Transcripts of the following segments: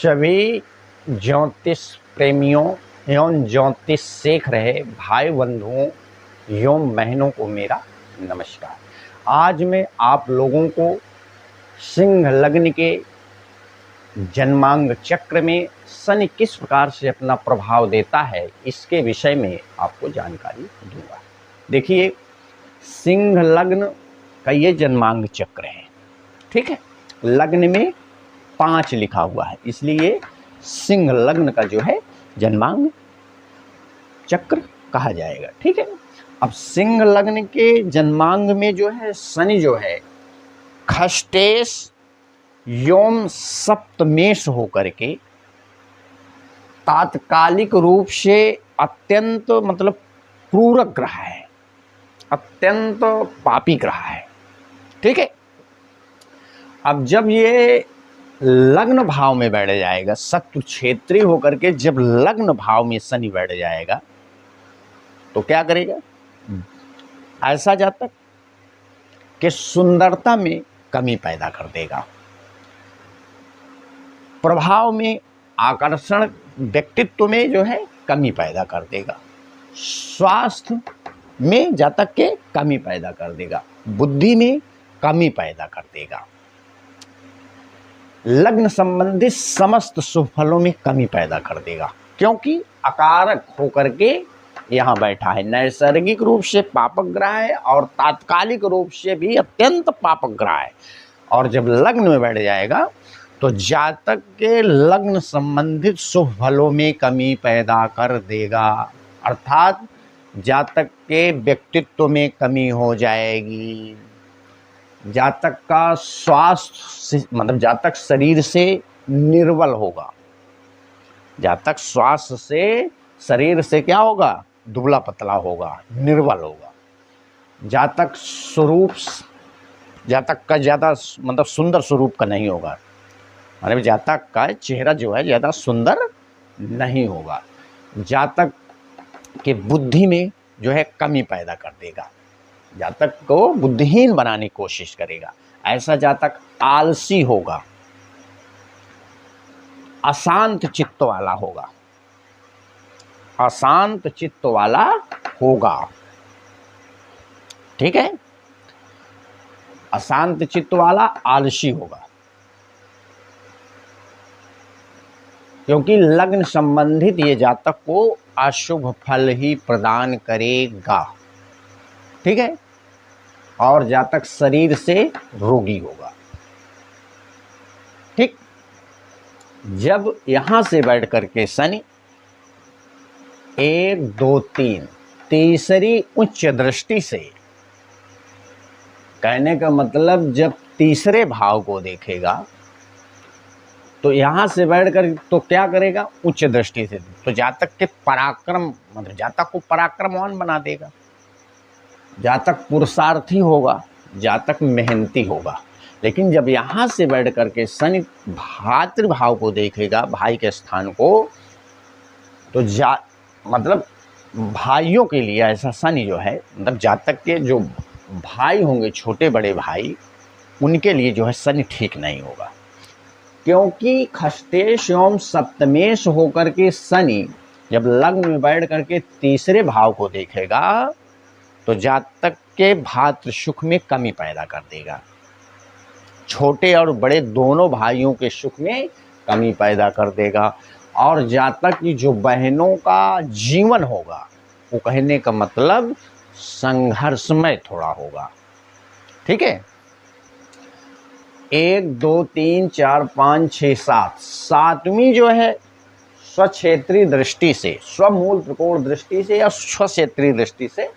सभी ज्योतिष प्रेमियों एवं ज्योतिष सीख रहे भाई बंधुओं एवं बहनों को मेरा नमस्कार। आज मैं आप लोगों को सिंह लग्न के जन्मांग चक्र में शनि किस प्रकार से अपना प्रभाव देता है, इसके विषय में आपको जानकारी दूंगा। देखिए, सिंह लग्न का ये जन्मांग चक्र है, ठीक है। लग्न में 5 लिखा हुआ है, इसलिए सिंह लग्न का जो है जन्मांग चक्र कहा जाएगा, ठीक है। अब सिंह लग्न के जन्मांग में जो है शनि जो है खष्टेश योम सप्तमेश होकर के तात्कालिक रूप से अत्यंत क्रूर ग्रह है, अत्यंत पापी ग्रह है, ठीक है। अब जब ये लग्न भाव में बैठ जाएगा, शत्रु क्षेत्रीय होकर के जब लग्न भाव में शनि बैठ जाएगा तो क्या करेगा? ऐसा जातक कि सुंदरता में कमी पैदा कर देगा, प्रभाव में, आकर्षण, व्यक्तित्व में जो है कमी पैदा कर देगा, स्वास्थ्य में जातक के कमी पैदा कर देगा, बुद्धि में कमी पैदा कर देगा, लग्न संबंधित समस्त शुभ फलों में कमी पैदा कर देगा, क्योंकि अकारक होकर के यहाँ बैठा है। नैसर्गिक रूप से पापक ग्रह है और तात्कालिक रूप से भी अत्यंत पापक ग्रह है। और जब लग्न में बैठ जाएगा तो जातक के लग्न संबंधित शुभ फलों में कमी पैदा कर देगा, अर्थात जातक के व्यक्तित्व में कमी हो जाएगी, जातक का स्वास्थ्य जातक शरीर से निर्बल होगा, जातक स्वास्थ्य से शरीर से क्या होगा? दुबला पतला होगा, निर्बल होगा, जातक स्वरूप, जातक का ज़्यादा सुंदर स्वरूप का नहीं होगा, माने जातक का चेहरा जो है ज़्यादा सुंदर नहीं होगा, जातक के बुद्धि में जो है कमी पैदा कर देगा, जातक को बुद्धिहीन बनाने की कोशिश करेगा। ऐसा जातक आलसी होगा, अशांत चित्त वाला होगा, अशांत चित्त वाला होगा, ठीक है। अशांत चित्त वाला आलसी होगा, क्योंकि लग्न संबंधित ये जातक को अशुभ फल ही प्रदान करेगा, ठीक है। और जातक शरीर से रोगी होगा, ठीक। जब यहां से बैठ करके शनि 1, 2, 3 तीसरी उच्च दृष्टि से, कहने का मतलब जब तीसरे भाव को देखेगा तो यहां से बैठकर तो क्या करेगा? उच्च दृष्टि से तो जातक के पराक्रम जातक को पराक्रमवान बना देगा, जातक पुरुषार्थी होगा, जातक मेहनती होगा। लेकिन जब यहाँ से बैठ करके शनि भातृभाव को देखेगा, भाई के स्थान को, तो भाइयों के लिए ऐसा शनि जो है जातक के जो भाई होंगे, छोटे बड़े भाई, उनके लिए जो है शनि ठीक नहीं होगा, क्योंकि खष्टेश एवं सप्तमेश होकर के शनि जब लग्न में बैठ करके तीसरे भाव को देखेगा तो जातक के भातृ सुख में कमी पैदा कर देगा, छोटे और बड़े दोनों भाइयों के सुख में कमी पैदा कर देगा, और जातक की जो बहनों का जीवन होगा वो कहने का मतलब संघर्षमय थोड़ा होगा, ठीक है। 1, 2, 3, 4, 5, 6, 7 सातवीं जो है स्वक्षेत्रीय दृष्टि से, स्वमूल त्रिकोण दृष्टि से या स्वक्षेत्रीय दृष्टि से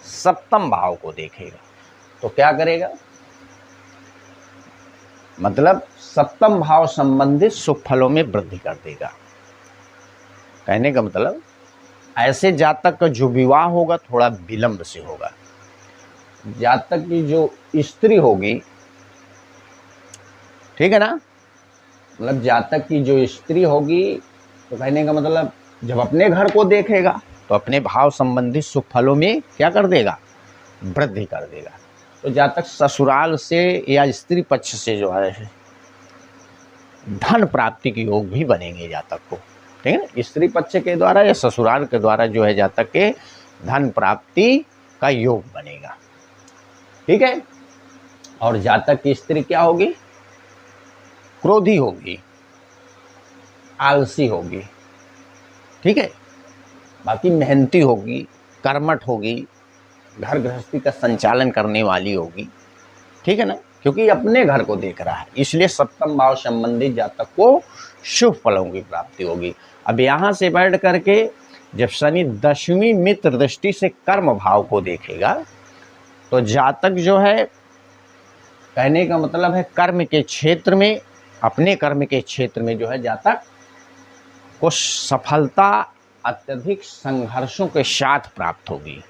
सप्तम भाव को देखेगा तो क्या करेगा? सप्तम भाव संबंधित सुख फलों में वृद्धि कर देगा। कहने का मतलब ऐसे जातक का जो विवाह होगा थोड़ा विलंब से होगा, जातक की जो स्त्री होगी, ठीक है ना, जातक की जो स्त्री होगी तो कहने का मतलब जब अपने घर को देखेगा तो अपने भाव संबंधित सुख फलों में क्या कर देगा? वृद्धि कर देगा। तो जातक ससुराल से या स्त्री पक्ष से जो है धन प्राप्ति के योग भी बनेंगे जातक को, ठीक है ना। स्त्री पक्ष के द्वारा या ससुराल के द्वारा जो है जातक के धन प्राप्ति का योग बनेगा, ठीक है। और जातक की स्त्री क्या होगी? क्रोधी होगी, आलसी होगी, ठीक है। बाकी मेहनती होगी, कर्मठ होगी, घर गृहस्थी का संचालन करने वाली होगी, ठीक है ना, क्योंकि अपने घर को देख रहा है, इसलिए सप्तम भाव संबंधित जातक को शुभ फलों की प्राप्ति होगी। अब यहाँ से बैठ करके जब शनि 10वीं मित्र दृष्टि से कर्म भाव को देखेगा तो जातक जो है, कहने का मतलब है कर्म के क्षेत्र में, अपने कर्म के क्षेत्र में जो है जातक को सफलता अत्यधिक संघर्षों के साथ प्राप्त होगी।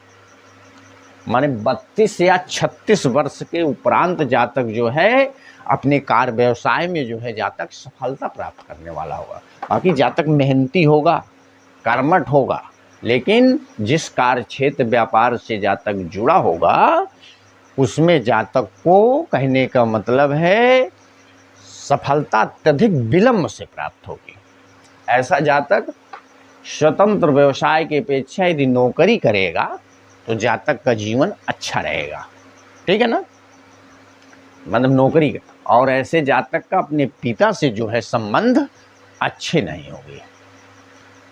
माने 32 या 36 वर्ष के उपरांत जातक जो है अपने कार्य व्यवसाय में जो है जातक सफलता प्राप्त करने वाला होगा। बाकी जातक मेहनती होगा, कर्मठ होगा, लेकिन जिस कार्य क्षेत्र व्यापार से जातक जुड़ा होगा उसमें जातक को, कहने का मतलब है, सफलता अत्यधिक विलंब से प्राप्त होगी। ऐसा जातक स्वतंत्र व्यवसाय की अपेक्षा यदि नौकरी करेगा तो जातक का जीवन अच्छा रहेगा, ठीक है ना, मतलब नौकरी का। और ऐसे जातक का अपने पिता से जो है संबंध अच्छे नहीं होंगे,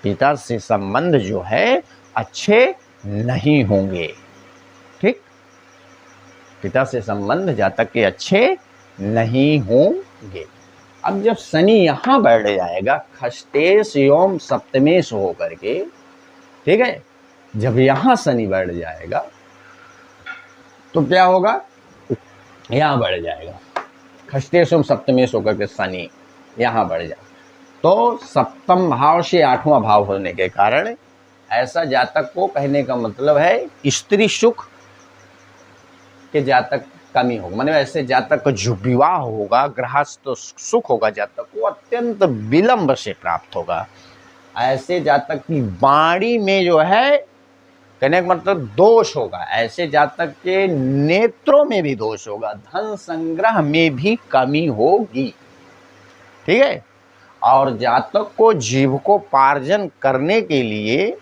पिता से संबंध जो है अच्छे नहीं होंगे, ठीक। पिता से संबंध जातक के अच्छे नहीं होंगे। अब जब शनि यहाँ बैठ जाएगा खष्टेश एवं सप्तमेश होकर के, ठीक है, जब यहाँ शनि बैठ जाएगा तो क्या होगा? यहाँ बढ़ जाएगा, खष्टेश एवं सप्तमेश होकर के शनि यहाँ बढ़ जाएगा तो सप्तम भाव से 8वां भाव होने के कारण ऐसा जातक को, कहने का मतलब है, स्त्री सुख के जातक कमी होगा। माने ऐसे जातक का जो विवाह होगा, गृहस्थ सुख होगा जातक को अत्यंत विलंब से प्राप्त होगा। ऐसे जातक की वाणी में जो है, कहने का मतलब, दोष होगा। ऐसे जातक के नेत्रों में भी दोष होगा, धन संग्रह में भी कमी होगी, ठीक है। और जातक को जीविकोपार्जन करने के लिए,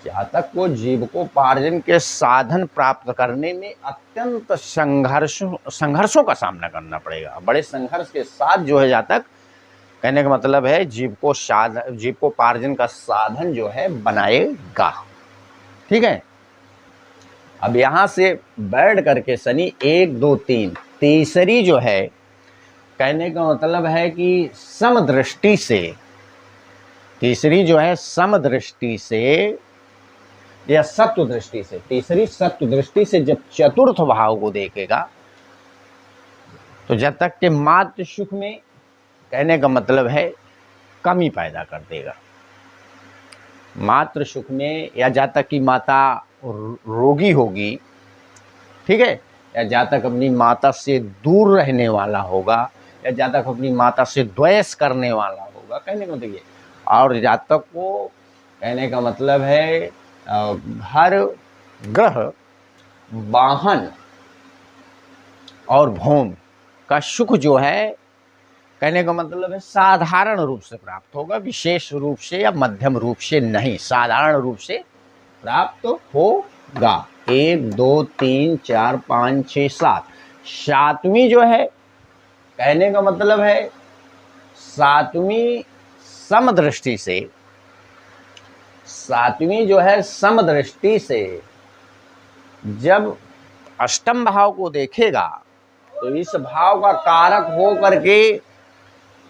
जातक को जीविकोपार्जन के साधन प्राप्त करने में अत्यंत संघर्षों का सामना करना पड़ेगा। बड़े संघर्ष के साथ जो है जातक, कहने का मतलब है, जीविकोपार्जन का साधन जो है बनाएगा, ठीक है। अब यहाँ से बैठ करके शनि 1 2 3 तीसरी जो है, कहने का मतलब है कि समदृष्टि से, तीसरी जो है समदृष्टि से या सत्व दृष्टि से, तीसरी सत्व दृष्टि से जब चतुर्थ भाव को देखेगा तो जातक के मातृ सुख में, कहने का मतलब है, कमी पैदा कर देगा। मातृ सुख में, या जातक की माता रोगी होगी, ठीक है, या जातक अपनी माता से दूर रहने वाला होगा, या जातक अपनी माता से द्वेष करने वाला होगा, कहने का मतलब ये। और जातक को, कहने का मतलब है, घर ग्रह वाहन और भूमि का सुख जो है, कहने का मतलब है, साधारण रूप से प्राप्त होगा, विशेष रूप से या मध्यम रूप से नहीं, साधारण रूप से प्राप्त होगा। 1 2 3 4 5 6 7 सातवीं जो है, कहने का मतलब है, सातवीं समदृष्टि से, सातवीं जो है समदृष्टि से जब अष्टम भाव को देखेगा तो इस भाव का कारक हो करके,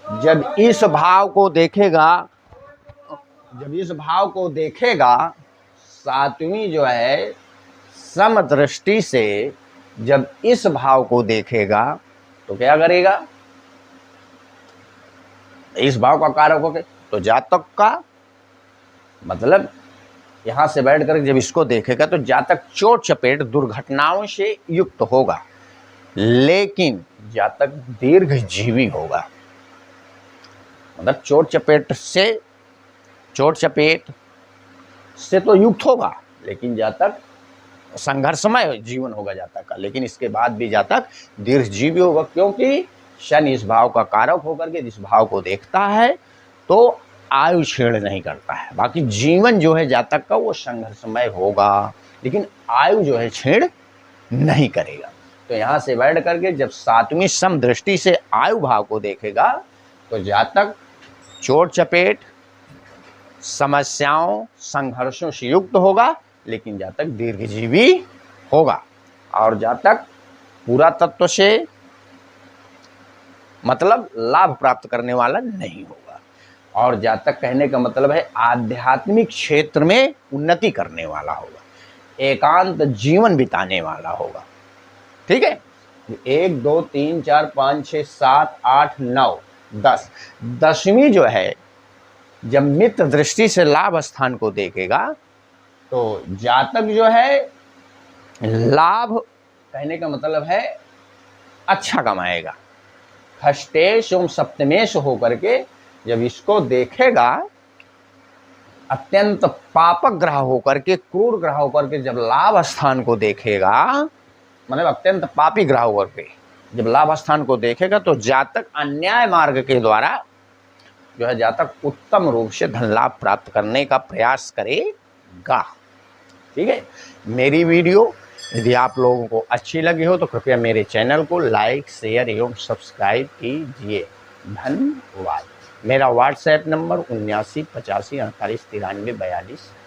जब इस भाव को देखेगा, जब इस भाव को देखेगा, सातवीं जो है समदृष्टि से जब इस भाव को देखेगा तो क्या करेगा? इस भाव का कारक होके तो जातक का मतलब, यहाँ से बैठ कर जब इसको देखेगा तो जातक चोट चपेट दुर्घटनाओं से युक्त होगा, लेकिन जातक दीर्घजीवी होगा। मतलब चोट चपेट से तो युक्त होगा, लेकिन जातक संघर्षमय जीवन होगा जातक का, लेकिन इसके बाद भी जातक दीर्घजीवी होगा, क्योंकि शनि इस भाव का कारक होकर के जिस भाव को देखता है तो आयु छेड़ नहीं करता है। बाकी जीवन जो है जातक का वो संघर्षमय होगा, लेकिन आयु जो है छेड़ नहीं करेगा। तो यहाँ से बैठ करके जब 7वीं सम दृष्टि से आयु भाव को देखेगा तो जातक चोट चपेट, समस्याओं, संघर्षों से युक्त होगा, लेकिन जातक दीर्घजीवी होगा और जातक पूरा तत्व से मतलब लाभ प्राप्त करने वाला नहीं होगा। और जातक कहने का मतलब है आध्यात्मिक क्षेत्र में उन्नति करने वाला होगा, एकांत जीवन बिताने वाला होगा। ठीक है, 1 2 3 4 5 6 7 8 9 10, 10वीं जो है जब मित्र दृष्टि से लाभ स्थान को देखेगा तो जातक जो है लाभ कहने का मतलब है अच्छा कमाएगा। षष्ठेश एवं सप्तमेश होकर के जब इसको देखेगा, अत्यंत पापक ग्रह होकर के, क्रूर ग्रह होकर के जब लाभ स्थान को देखेगा, मतलब अत्यंत पापी ग्रह होकर के जब लाभ स्थान को देखेगा तो जातक अन्याय मार्ग के द्वारा जो है जातक उत्तम रूप से धन लाभ प्राप्त करने का प्रयास करेगा। ठीक है, मेरी वीडियो यदि आप लोगों को अच्छी लगी हो तो कृपया मेरे चैनल को लाइक, शेयर एवं सब्सक्राइब कीजिए। धन्यवाद। मेरा व्हाट्सएप नंबर 79 85 48 93 42 है।